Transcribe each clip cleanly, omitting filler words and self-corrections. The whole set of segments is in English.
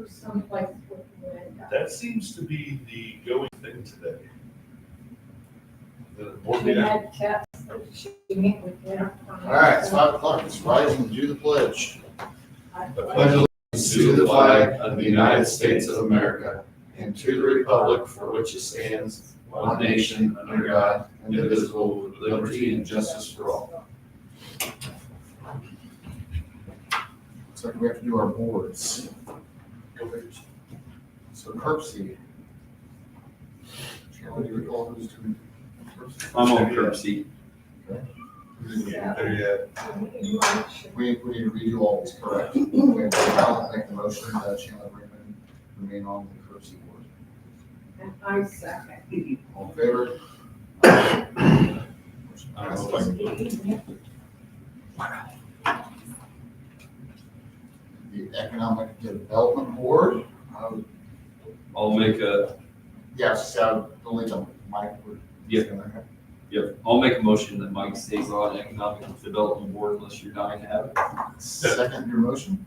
someplace with the window. That seems to be the going thing today. The board She meeting. had tests that she met with them. All right, it's 5:00. Let's rise and do the pledge. I Pledge allegiance to the flag of the United States of America and to the republic for which it stands, one nation, under God, indivisible, with liberty and justice for all. Looks like we have to do our boards. So Kirksey. Shall we recall who's doing Kirksey? I'm on Kirksey. We need to redo all this, correct? I'll make the motion that Chandler Raymond remain on the Kirksey board. And I second. All in favor? Motion passes. The Economic Development Board, I'll make a, yes, delete them, Mike. I'll make a motion that Mike stays on Economic Development Board unless you're dying to have it. Second your motion?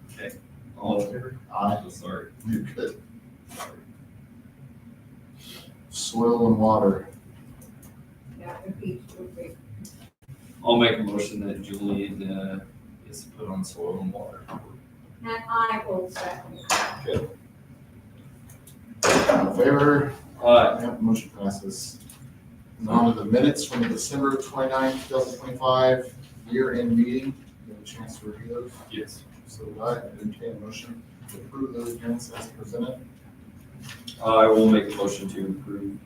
All in favor? Aye. Sorry. You're good. Soil and Water, Yeah, the beach would be. I'll make a motion that Julian is put on Soil and Water. And I will second. all in favor? Yep, motion passes. And on to the minutes from the December 29th, 2025 year-end meeting. You have a chance to review those? Yes. So I entertain a motion to approve those minutes as presented. I will make a motion to approve.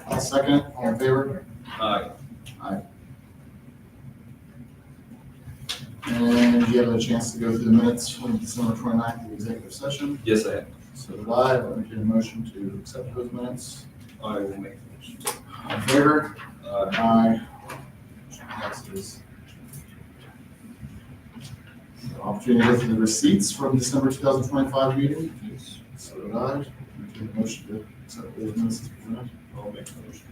I'll second it. All in favor? Aye. And you have a chance to go through the minutes from December 29th, the executive session. Yes, I have. So did I. I'll entertain a motion to accept those minutes. I will make a motion. All in favor? Aye. Motion passes. So opportunity to go through the receipts from December 2025 meeting. Yes. So did I. Entertain a motion to accept those minutes as presented. I'll make a motion.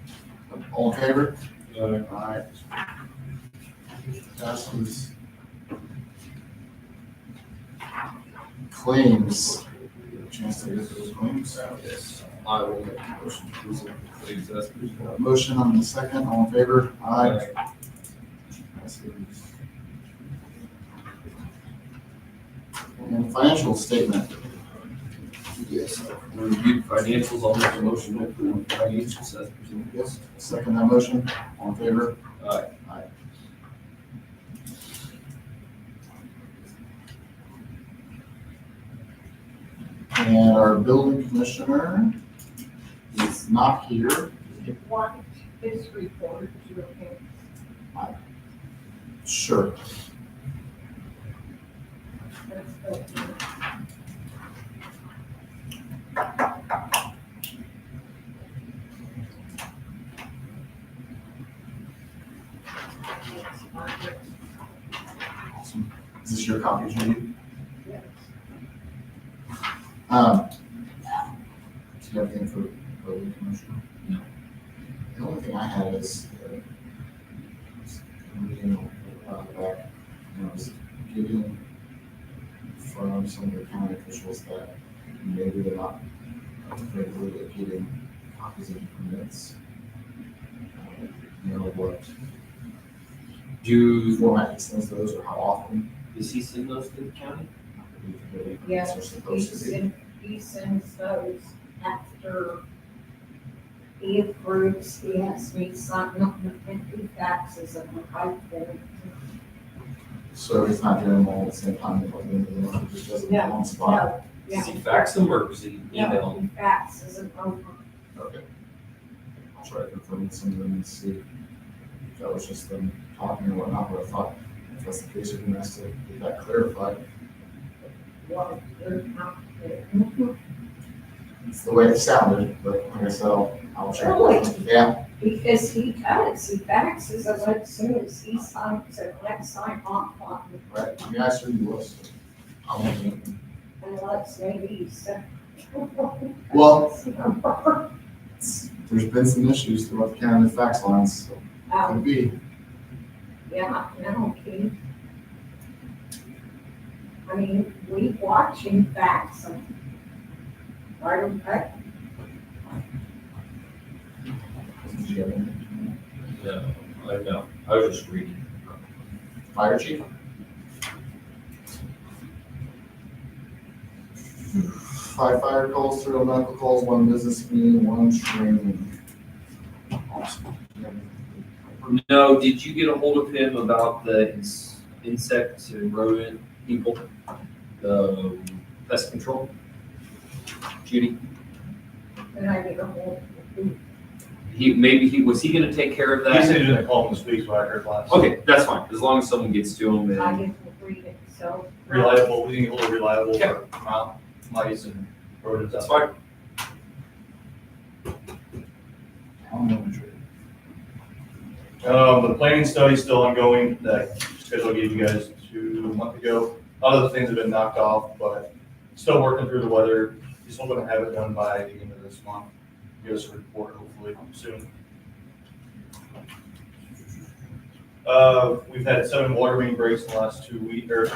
All in favor? Aye. Aye. Passes. Claims. You have a chance to get those claims. Yes. I will make a motion to approve the claims as presented. Motion on the second, all in favor? Aye. Passes. And financial statement. Yes. Reviewed financials, I'll make a motion to approve financials as presented. Yes. Second that motion, all in favor? Aye. Aye. And our building commissioner is not here. What is report to your parents? Sure. That's good. Awesome. Is this your copy, Judy? Yes. Do you have anything for building commissioner? No. The only thing I had is, back, was getting from some of the county officials that maybe they're not regularly getting copies of the permits. What Do, format he sends those or how often. does he send those to the county? Yes, Are supposed to be. he sends those after he approves, he has me sign them and he faxes them, I think. So he's not doing them all at the same time, like, he just does it in one spot. No, Does he fax them or does he email no, them? he faxes them over. Okay. I'll try to confirm with some of them and see if that was just them talking or whatnot, but I thought if that's the case, you're gonna have to get that clarified. Well, they're not there. It's the way it sounded, but like I said, I'll check. Really? Yeah, Because he faxes them as soon as he signs it, let's sign off on it, right, I mean, I assume you was. I'll look at it. unless maybe he sent. Well- There's been some issues throughout the county with fax lines, so could be. Yeah, no, Keith. I mean, we watch him fax them. Right, okay? Did you have anything? No, I know, I was just reading. Fire chief? Five fire calls, 3 medical calls, 1 business meeting, 1 training. Awesome. No, did you get a hold of him about the insect and rodent people? The pest control? Judy? Then I get a hold of Was he gonna take care of He said that? he's gonna call him this week, so I heard last. Okay, that's fine, as long as someone gets to him I and, get to read it, so. Reliable, we think a little reliable Yeah. for mice and rodents. that's fine. The planning study's still ongoing, that schedule I gave you guys 2 months ago. Other things have been knocked off, but still working through the weather. He's still gonna have it done by the end of this month. Give us a report hopefully soon. We've had 7 water main breaks in the last 2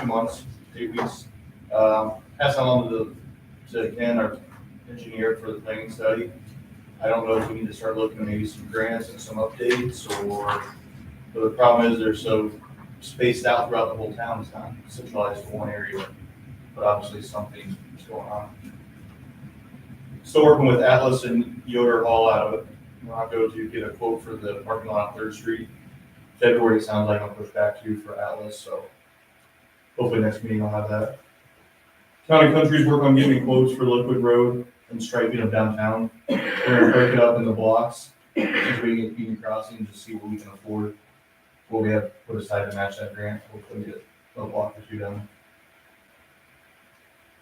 months, 8 weeks. Pass on to Ken, our engineer for the planning study. I don't know if we need to start looking at maybe some grants and some updates, but the problem is they're so spaced out throughout the whole town, it's not centralized in one area, but obviously something is going on. Still working with Atlas and Yoder Hall out of Morocco to get a quote for the parking lot on 3rd Street. February sounds like I'll push back to for Atlas, so hopefully next meeting I'll have that. Town and Country's work on giving quotes for Liquid Road and striping of downtown. We're gonna break it up into blocks, as we get Union Crossing, to see what we can afford. What we have put aside to match that grant, hopefully get a block or 2 done.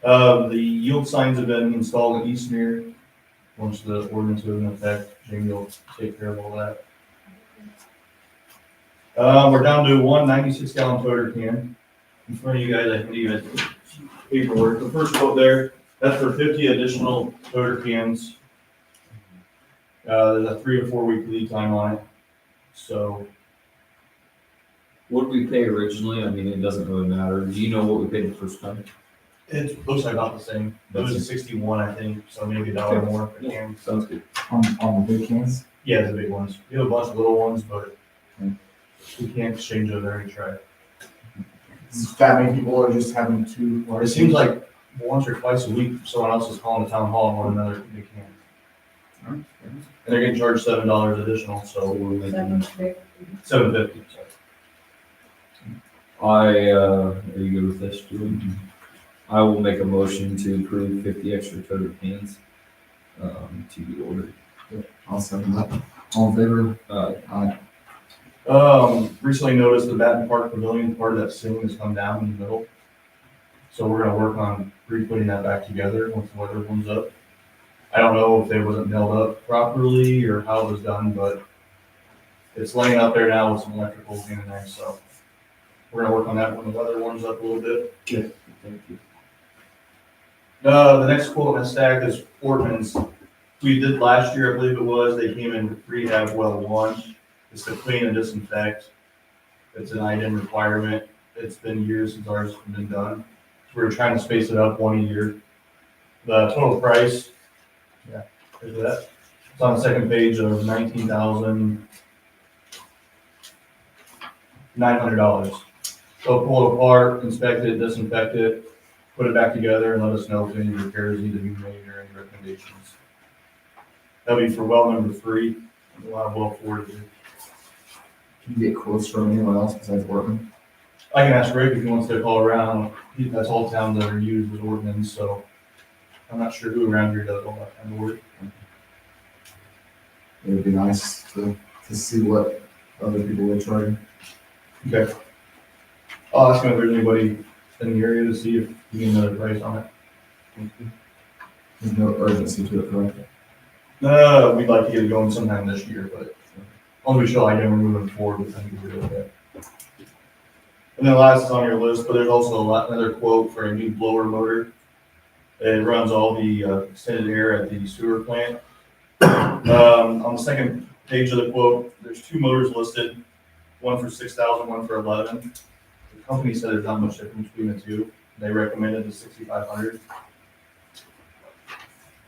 The yield signs have been installed in Eastmere. Once the ordinance goes in effect, Jamie will take care of all that. We're down to 1 96-gallon toter can. In front of you guys, I think you guys paperwork. The first quote there, that's for 50 additional toter cans. There's a 3 to 4 week lead time on it. So What did we pay originally? I mean, it doesn't really matter. Do you know what we paid the first time? it looks like about the same. It was 61, I think, so maybe $1 more per can. Sounds good. On the big cans? Yeah, the big ones. We have a bunch of little ones, but we can't exchange those every try. That many people are just having 2 large. It seems like once or twice a week, someone else is calling the town hall and wanting another big can. And they're getting charged $7 additional, So so we're making, $7.50. $7.50. are you good with this, Julie? I will make a motion to approve 50 extra toter cans, to be ordered. I'll second that. All in favor? Uh, Aye. Recently noticed the Batten Park Pavilion, part of that ceiling has come down in the middle. So we're gonna work on re-putting that back together once the weather warms up. I don't know if it wasn't nailed up properly or how it was done, but it's laying out there now with some electricals in there, so we're gonna work on that when the weather warms up a little bit. thank you. The next quote in the stack is Portman's. We did last year, I believe it was, they came in rehab well 1. It's to clean and disinfect. It's an item requirement. It's been years since ours has been done. So we're trying to space it up 1 a year. The total price, here's that. It's on the second page of $19,900. So pull it apart, inspect it, disinfect it, put it back together, and let us know if any repairs need to be made or any recommendations. That'll be for well number 3. A lot of well 4 to do. Can you get quotes from anyone else besides Wortman? I can ask Rick if he wants to call around. That's all towns that are used with ordinance, so I'm not sure who around here does all that kind of work. It would be nice to see what other people are charging. Okay. I'll ask him if there's anybody in the area to see if he can get another price on it. There's no urgency to it, correct? We'd like to get it going sometime this year, but once we show idea we're moving forward, I think we're good with that. And then last is on your list, but there's also another quote for a new blower motor. It runs all the extended air at the sewer plant. On the second page of the quote, there's 2 motors listed, one for 6,000, one for 11. The company said there's not much difference between the 2. They recommended the 6,500.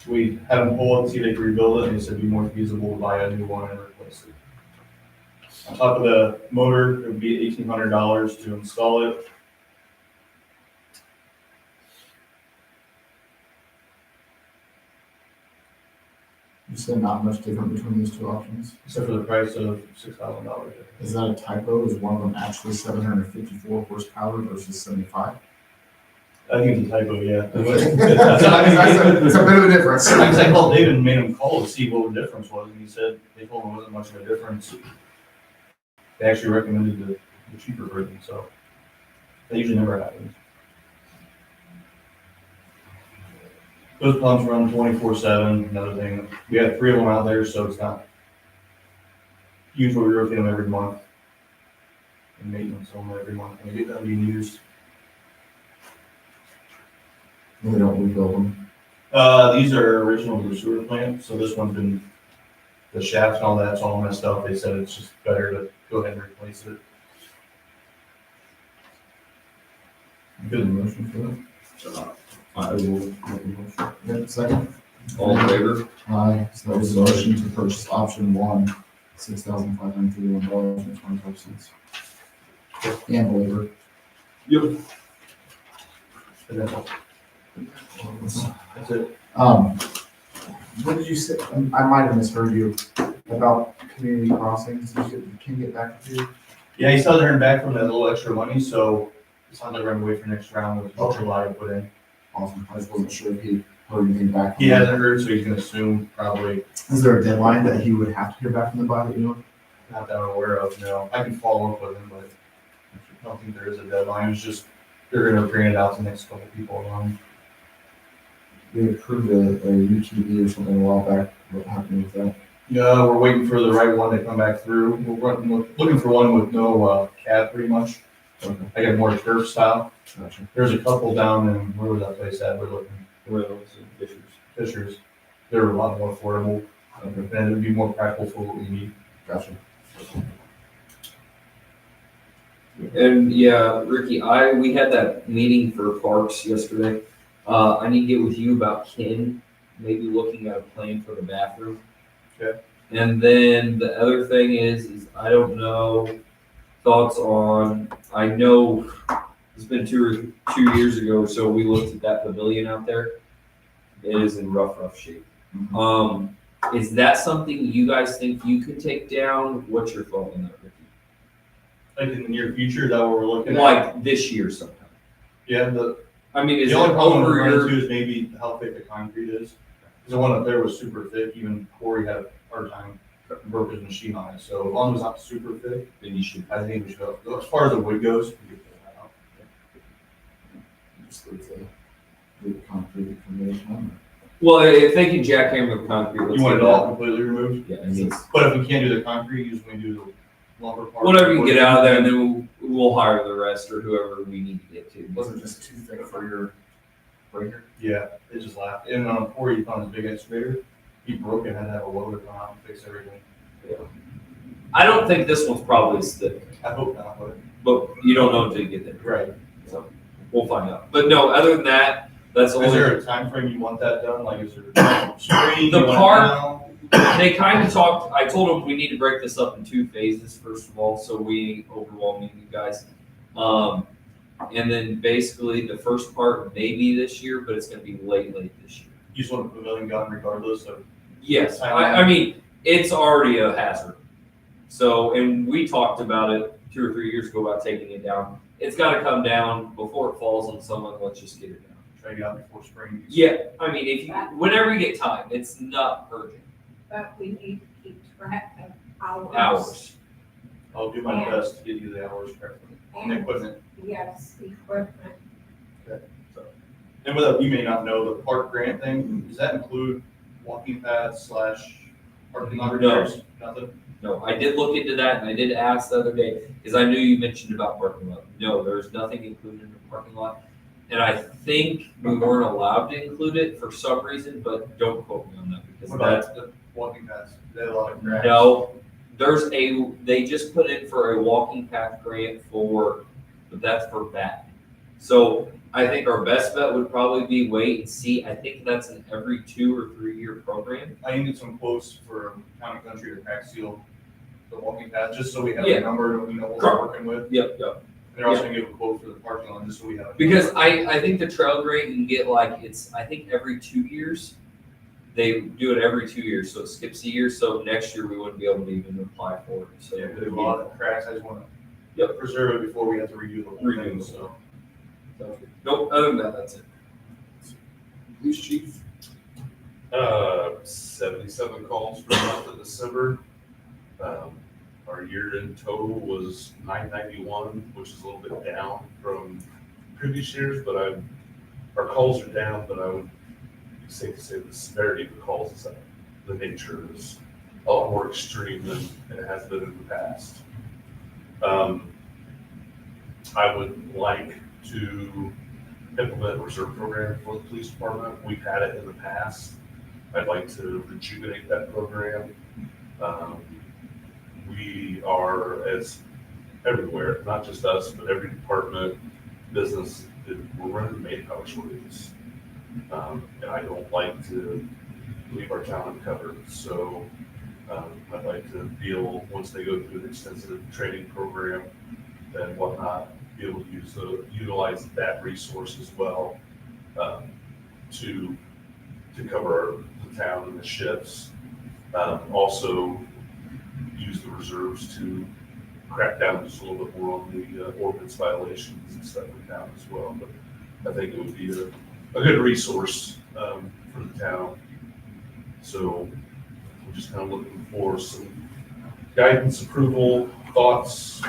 We had them pull it, see if they could rebuild it, and they said it'd be more feasible to buy a new one and replace it. On top of the motor, it would be $1,800 to install it. You said not much different between these two options. Except for the price of $6,000. Is that a typo? Is one of them actually 754 horsepower versus 75? I think it's a typo, yeah. It's a bit of a difference. I called David and made him call to see what the difference was, and he said they told him it wasn't much of a difference. They actually recommended the cheaper version, so that usually never happens. Those pumps run 24/7, another thing. We have 3 of them out there, so it's not usually we rotate them every month. And maintenance on them every month, and they get done being used. And they don't rebuild them. These are original to the sewer plant, so this one's been, the shafts and all that's all messed up. They said it's just better to go ahead and replace it. Good motion for that. I will make a motion. Yep, second. All in favor? Aye. So that was the motion to purchase option one, $6,531.25. And labor. Yep. And that's it. What did you say? I might have misheard you about community crossings. Can you get back to you? Yeah, he still hasn't heard back from that little extra money, so it's not like we're gonna wait for next round with ultra live put in. Awesome. I just wasn't sure if he heard anything back. He hasn't heard, so he's gonna assume probably Is there a deadline that he would have to hear back from them by that you know? not that I'm aware of, no. I can follow up with him, but I don't think there is a deadline. It's just, they're gonna bring it out to the next couple people around. We approved a UTV or something a while back. What happened with that? No, we're waiting for the right one to come back through. Looking for one with no cab pretty much. Okay. I got more turf style. Gotcha. There's a couple down in, where was that place at? We're looking, Wells and Fishers. Fishers. They're a lot more affordable, Okay. and it'd be more practical for what we need. Gotcha. And yeah, Ricky, we had that meeting for parks yesterday. I need to get with you about Ken, maybe looking at a plan for the bathroom. Okay. And then the other thing is I don't know, thoughts on, I know it's been 2 years ago, so we looked at that pavilion out there. It is in rough shape. Is that something you guys think you could take down? What's your thought on that, Ricky? Like in the near future, is that what we're looking at? Like this year sometime. Yeah, I mean, is the it only problem over we're running your? into is maybe how thick the concrete is. Because the one up there was super thick, even Corey had a hard time, broke his machine on it. So as long as it's not super thick, Then you should. I think we should go. As far as the wood goes, we can pull that out. Just leave the concrete from there. Well, if they can jackhammer the concrete, let's You want get it all that. completely removed? Yeah, I mean, But if we can't do the concrete, usually do the lumber part. whatever you can get out of there, and then we'll hire the rest or whoever we need to get to. Was it just too thick for your breaker? Yeah, it just laughed. And Corey found his big excavator. He broke it, had to have a welder come out and fix everything. I don't think this one's probably as thick, I hope not, but you don't know until you get there. right. So we'll find out. But no, other than that, that's Is only. there a time frame you want that done? Like, is there spring? The you want it part- now? They kind of talked, I told them we need to break this up in 2 phases, first of all, so we ain't overwhelming you guys. And then basically the first part may be this year, but it's gonna be late this year. You just want a pavilion gun regardless of, Yes, I mean, it's already a hazard. So, and we talked about it 2 or 3 years ago about taking it down. It's gotta come down before it falls on someone, let's just get it down. try to get out before spring. Yeah, I mean, if you, whenever you get time, it's not urgent. But we need to keep track of Hours. I'll do my best to get you the hours correctly. And And, equipment. yes, equipment. And with that, you may not know, the park grant thing, does that include walking paths / parking lot No. repairs? Nothing? No, I did look into that and I did ask the other day, because I knew you mentioned about parking lot. No, there's nothing included in the parking lot. And I think we weren't allowed to include it for some reason, but don't quote me on that because What that's, about the walking paths? They have a lot of grass. no. They just put in for a walking path grant but that's for that. So I think our best bet would probably be wait and see. I think that's an every 2 or 3 year program. I needed some quotes for Town and Country to crack seal the walking path, just so we have Yeah. a number and we know what we're working with. Yep. And they're also gonna give a quote for the parking lot, just so we have. a Because number. I think the trail grade can get like, I think every 2 years. They do it every 2 years, so it skips a year, so next year we wouldn't be able to even apply for it, so. Yeah, there's a lot of cracks, I just wanna Yep. preserve it before we have to redo the whole Redo thing, it. so. Nope, other than that, that's it. Police chief, 77 calls for the month of December. Our year-end total was 991, which is a little bit down from previous years, but our calls are down, but I would be safe to say the severity of the calls is up. The nature is a lot more extreme than it has been in the past. I would like to implement a reserve program for the police department. We've had it in the past. I'd like to rejuvenate that program. We are, as everywhere, not just us, but every department, business, we're running manpower shortages. And I don't like to leave our town uncovered. So I'd like to feel, once they go through an extensive training program and whatnot, be able to utilize that resource as well to cover the town and the shifts. Also use the reserves to crack down just a little bit more on the ordinance violations and stuff in town as well. But I think it would be a good resource for the town. So we're just kind of looking for some guidance, approval, thoughts.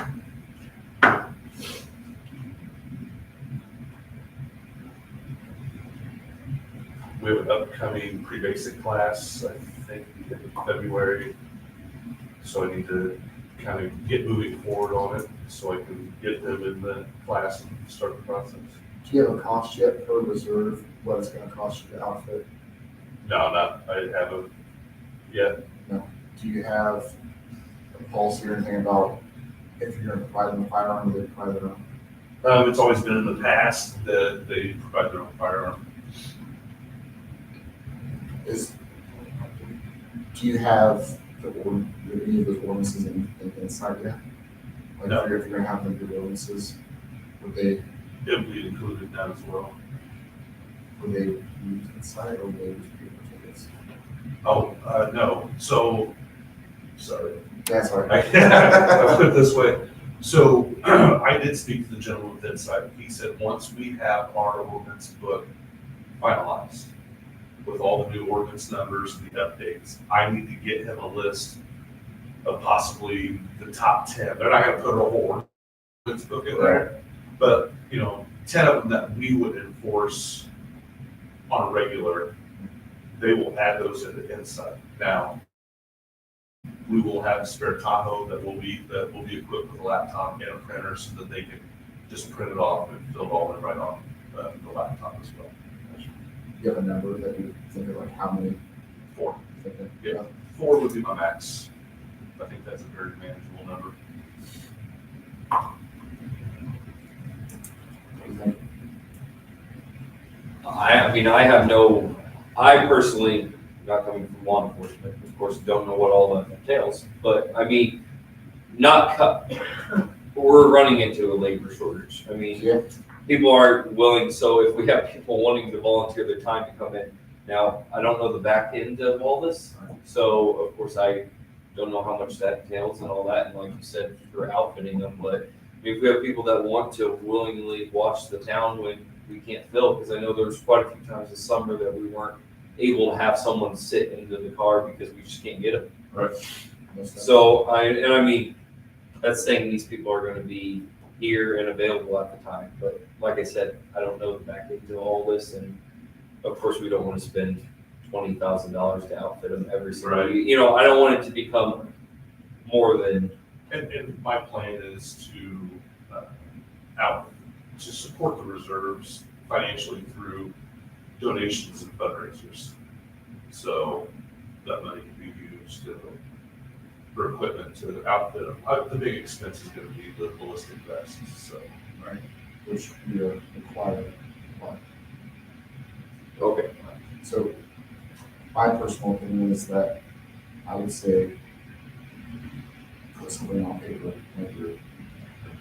We have an upcoming pre-basic class, I think, in February. So I need to kind of get moving forward on it so I can get them in the class and start the process. do you have a cost yet for reserve, what it's gonna cost you to outfit? No, I haven't yet. Do you have a policy or anything about if you're gonna provide them a firearm, do they provide their own? It's always been in the past that they provide their own firearm. Do you have any of those ordinances inside yet? Like No. if you're gonna have them do ordinances, would they It would be included in that as well. use inside or would they use paper tickets? Oh, no, so, sorry. That's all I right. I'll put it this way. So I did speak to the gentleman with Insight. He said, once we have our ordinance book finalized with all the new ordinance numbers and the updates, I need to get him a list of possibly the top 10. They're not gonna put a whole ordinance book in there, but 10 of them that we would enforce on a regular, they will add those into Insight. Now, we will have a spare Tahoe that will be equipped with a laptop and a printer so that they can just print it off and fill it all in right on the laptop as well. Do you have a number that you think of, like how many? 4. Okay. Yeah. 4 would be my max. I think that's a very manageable number. I personally, not coming from law enforcement, of course, don't know what all that entails, but I mean, we're running into a labor shortage. I mean, Yeah. people aren't willing, so if we have people wanting to volunteer their time to come in, now, I don't know the back end of all this, so of course, I don't know how much that entails and all that, and like you said, for outfitting them, but if we have people that want to willingly watch the town when we can't fill, because I know there's quite a few times this summer that we weren't able to have someone sit into the car because we just can't get them. So I mean, that's saying these people are gonna be here and available at the time, but like I said, I don't know the back end of all this, and of course, we don't wanna spend $20,000 to outfit them every single Right. year. I don't want it to become more than, And my plan is to to support the reserves financially through donations and fundraisers. So that money can be used for equipment to outfit them. The big expense is going to be the ballistic vests. So Which we are required. Okay. So my personal opinion is that I would say put something on paper, make your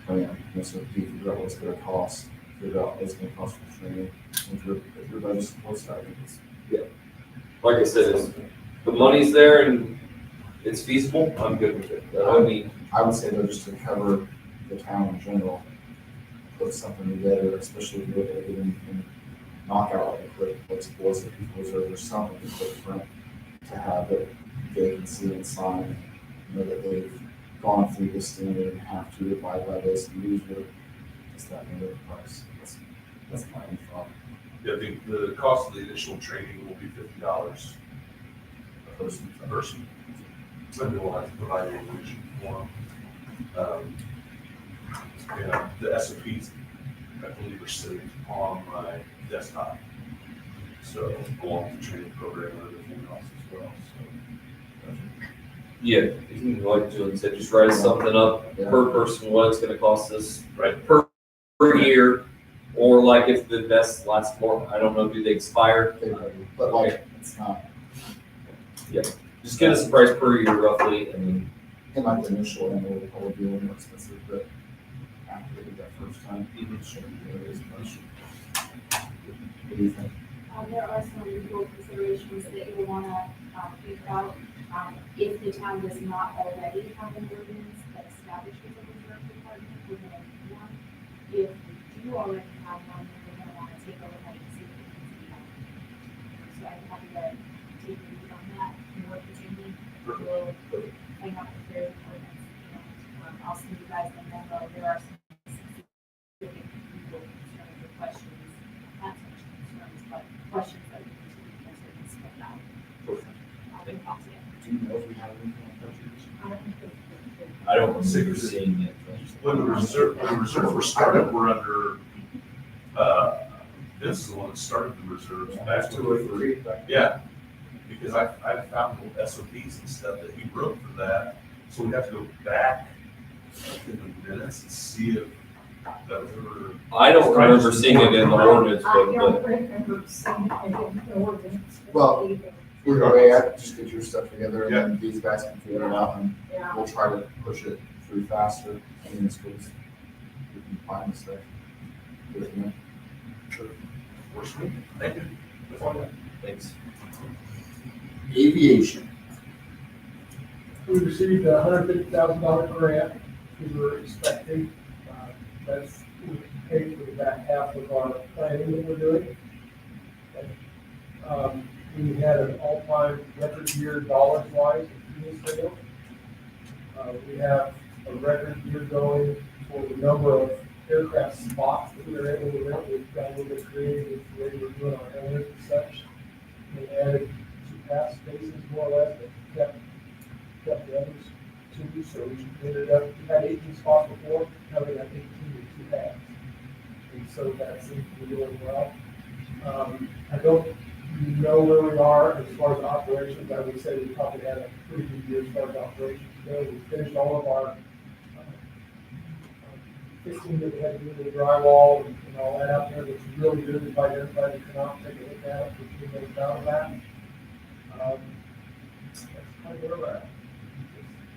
plan, so figure out what it's gonna cost, figure out what it's gonna cost for training. If your budget supports that, I think it's. Like I said, if the money's there and it's feasible, I'm good with it. I mean, I would say though, just to cover the town in general, put something together, especially if you're looking at getting knockout, like a quick explosive reserve or something, to put front to have it, they can see and sign, know that they've gone through this standard and have to abide by this and usually it's that number of price. That's my own thought. Yeah, the cost of the initial training will be $50 A person. a person. Then we'll have to provide a solution for them. And the SOPs, I believe, are saved on my desktop. So go on the training program and everything else as well, so. yeah, if you like to, and said, just write something up per person, what it's gonna cost us Right. per year. Or like if the vests last more, I don't know, do they expire? But like, it's not, Just give us a price per year roughly, and then in like the initial end, it will probably be a little more expensive, but after they do that first time, it shouldn't be really as much. What do you think? There are some legal considerations that you'll wanna think about. If the town does not already have an ordinance that establishes a reserve department, we're gonna need one. If we do already have one, then we're gonna wanna take a look at it and see if it needs to be updated. So I'm happy to take a lead on that and work with Amy. We'll hang out with their ordinance. And I'll send you guys the memo. There are some specific legal concerns or questions, not so much concerns, but questions that we need to be answered and spelled out. I'll talk to you. Do you know if we have anything like that? I don't think that- I don't see seeing it. When the reserve was started, we're under, this is the one that started the reserves back 2 or 3. Yeah, because I found little SOPs and stuff that he wrote for that, so we have to go back in the minutes and see if that was ever. I don't remember seeing it in the ordinance I book, don't but remember seeing it in the ordinance. Well, either. Either way, I just get your stuff together and then these guys can figure it out and Yeah. we'll try to push it through faster. I mean, it's good. We can find this stuff. Good, man. Works for me. Thank you. That's all I got. thanks. Aviation. We received a $150,000 grant we were expecting. That's paid for the back half of our planning that we're doing. We had an all-time record year dollars wise in fuel sales. We have a record year going for the number of aircraft spots that we were able to rent. We've got a little bit creative with the way we're doing our airlift and such. We added 2 pass spaces more or less, but kept the others 2, so we ended up, we had 18 spots before, now we got 18 with 2 pass. And so that seems to be doing well. I don't know where we are as far as operations. I would say we probably had a pretty good year as far as operations go. We finished all of our fixing that we had to do to the drywall and all that out there. Looks really good. If anybody come out and take a look at it, we're pretty proud of that. That's kind of where we're at.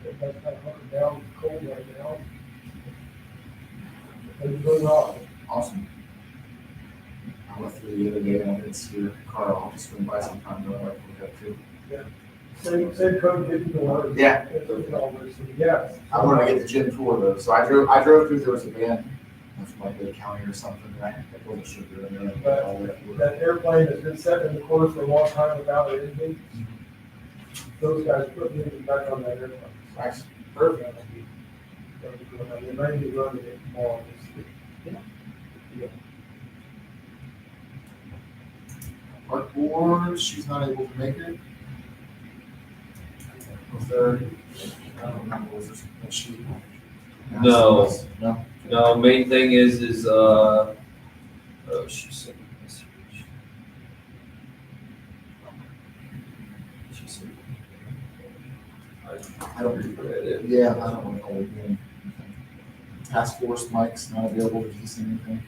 Everybody's kind of hunkered down, cold right now. Things going on. Awesome. I went through the other day and I didn't see your car. I'll just swing by sometime. I'd like to look at too. Same code, didn't go. Yeah. Yes. I wanted to get the gym tour though, so I drove through, there was a van from like the county or something, and I wasn't sure if they were in there. but I'll let you- That airplane has been set in the course for a long time without an engine. Those guys put me back on that airplane. Nice. Perfect. They're ready to run it tomorrow. Park board, she's not able to make it. Was there, I don't remember, was there something she? No. No? No, main thing is, oh, she sent me a message. She said, I don't read it. Yeah, I don't want to call it again. Task force Mike's not available, did he see anything?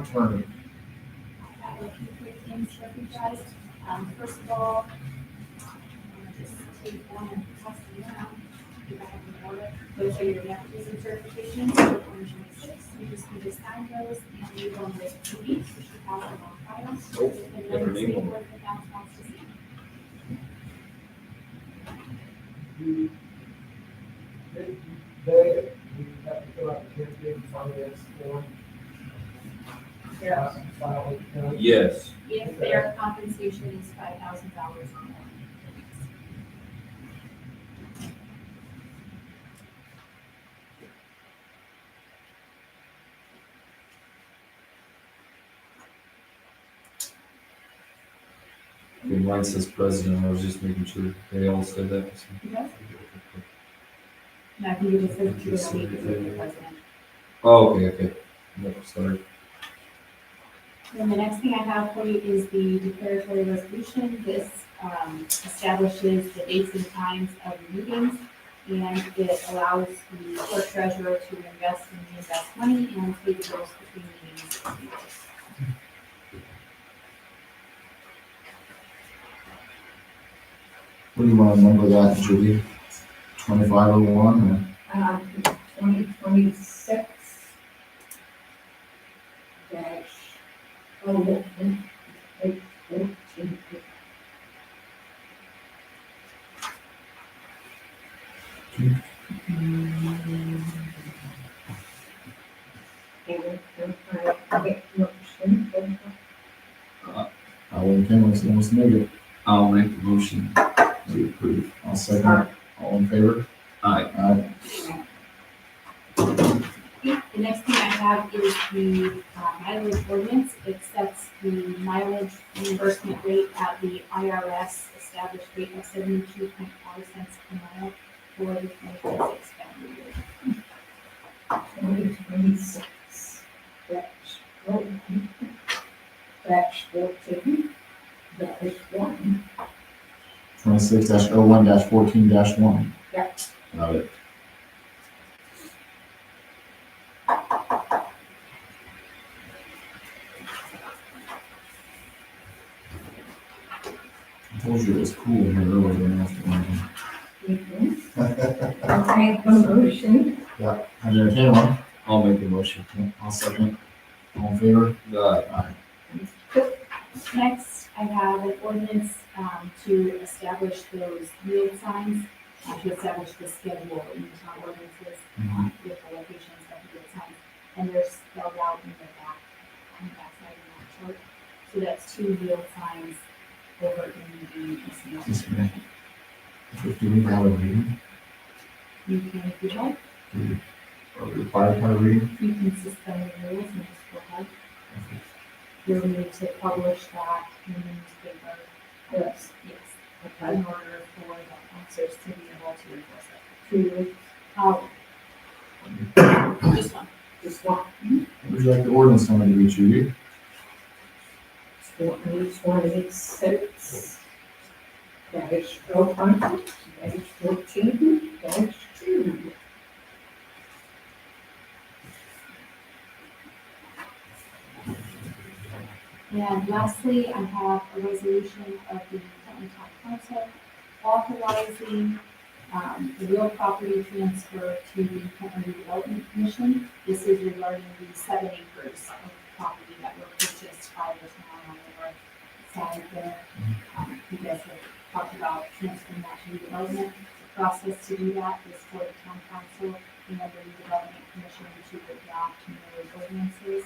attorney. I have a few quick things for you guys. First of all, I'm gonna just take one and pass it around. If I have an order, those are your nepotism certifications for 2026. You just need to sign those and leave them with Judy, so she has them on file. Oh, And got her then name see on what the council wants to see. They, we have to fill out the campaign finance form. Yeah. File with the county. Yes. If their compensation is $5,000 or more. Okay, mine says president, I was just making sure they all said that. Yes. And I think it just says to the president. Oh, okay. No, sorry. And the next thing I have for you is the declaratory resolution. This establishes the dates and times of the meetings, and it allows the clerk treasurer to invest and reinvest money and pay the bills between meetings. What do you want to number that, Judy? 2501 2026 dash 11 814. I wouldn't care unless someone wants to make it. I'll make the motion to approve. I'll second it. All in favor? Aye. Aye. The next thing I have is the mileage ordinance. It sets the mileage reimbursement rate at the IRS established rate of 72.5 cents per mile for the 2026 calendar year. 2026 dash 11 dash 14 dash 1. 26-01-14-1. Yep. Got it. I told you it was cool here earlier than after. Okay, a motion. Yeah, I entertain one. I'll make the motion. Yeah, I'll second. All in favor? Aye. Aye. Next, I have an ordinance to establish those yield signs, to establish the schedule in the town ordinances with the locations of the yield signs. And they're spelled out in the back, on the backside of that chart. So that's 2 yield signs over in the ECO. Yes, ma'am. Do we have a reading? You can, if you like, Are we required to have a reading? you can suspend the rules and just go ahead. You'll need to publish that in the newspaper. Yes. Yes. Okay. In order for the officers to be able to enforce it. 2, Just one. just 1. Would you like the ordinance number to be, Judy? 2026 dash 01 dash 14 dash 2. And lastly, I have a resolution of the Canton Town Council authorizing the real property transfer to the Canton Redevelopment Commission. This is regarding the 7 acres of property that were purchased by the town on the north side there. You guys have talked about transferring that to redevelopment. The process to do that is for the town council and the redevelopment commission to adopt new ordinances,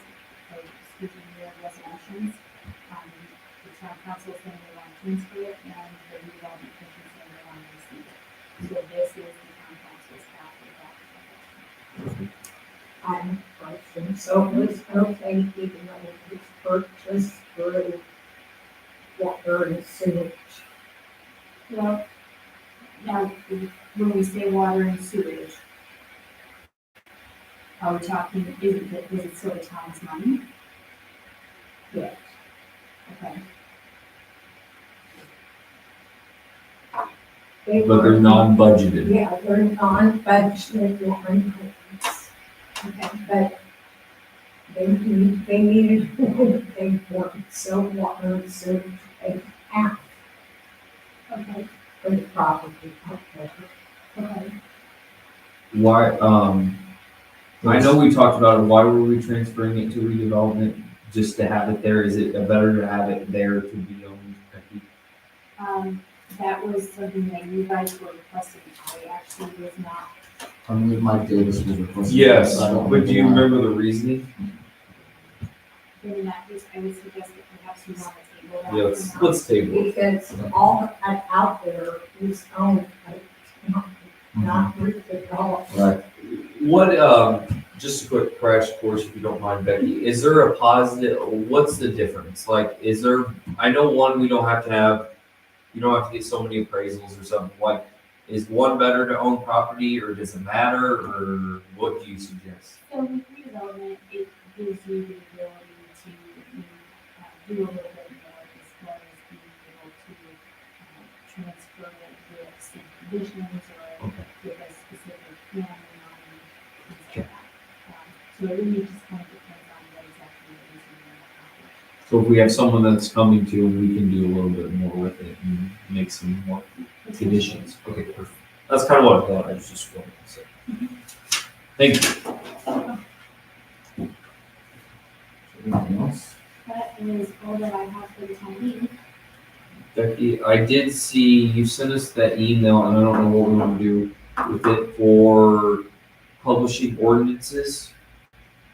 or, excuse me, new resolutions. The town council is going to want to transfer it, and the redevelopment commission is going to want to receive it. So this is the town council's path to that. I have a question. So it was okay even though it was purchased through water and sewage? Well, now, when we say water and sewage, are we talking, is it still the town's money? Yes. Okay. They But they're were- non-budgeted. Yeah, they're non-budgeted line items, Okay. but they needed, they wanted so water, so they asked Okay, for the property up there. okay. Why, I know we talked about it, why were we transferring it to redevelopment? Just to have it there, is it better to have it there to be owned? That was something that you guys were requesting. I actually was not. I believe Mike Davis was requesting. Yes, I don't but do you know why. remember the reasoning? In that case, I would suggest that perhaps you want to table that. Yeah, for let's, now. let's table it. Because all that out there is owned, but not redeveloped. Right, What, just a quick crash course, if you don't mind, Becky, is there a positive, what's the difference? Like, is there, I know one, we don't have to have, you don't have to get so many appraisals or something, like, is one better to own property, or does it matter, or what do you suggest? So with redevelopment, it gives you the ability to do a little bit more as far as being able to transfer risks and conditions or Okay. with a specific family on things like that. So it really just kind of depends on what exactly it is you want to accomplish. So if we have someone that's coming to, we can do a little bit more with it and make some more conditions. Okay, perfect. That's kind of what I thought, I was just wanting to say. Thank you. anything else? That is all that I have for the time being. Becky, I did see you sent us that email, and I don't know what we want to do with it for publishing ordinances.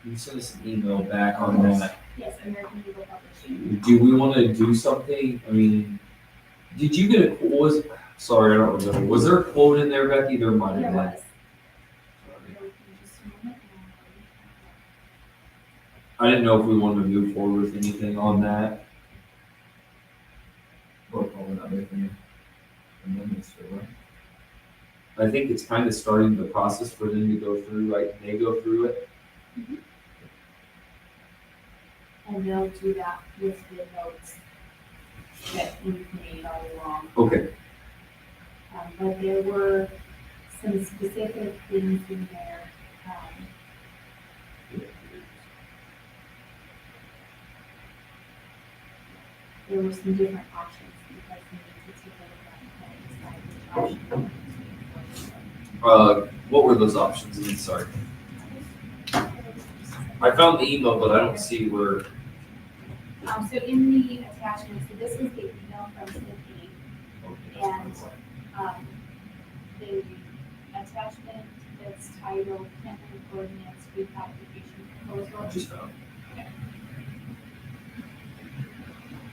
You sent us an email back on that. Yes, American Legal Publishing. Do we want to do something? I mean, did you get a quote? Sorry, I don't remember. Was there a quote in there, Becky? There might There have been. was. Bear with me just a moment, I didn't know if we wanted to move forward with anything on that. Or probably not making amendments to it, I think it's kind of starting the process for them to go through, right? They go through it. and they'll do that with the notes that we've made all along. Okay. But there were some specific things in there. There were some different options because we need to take a look at and decide which option. What were those options? I'm sorry. I found the email, but I don't see where. So in the attachment, so this is the email from Cynthia, and the attachment that's titled Kentland Ordinance Recodification Proposal. Just found.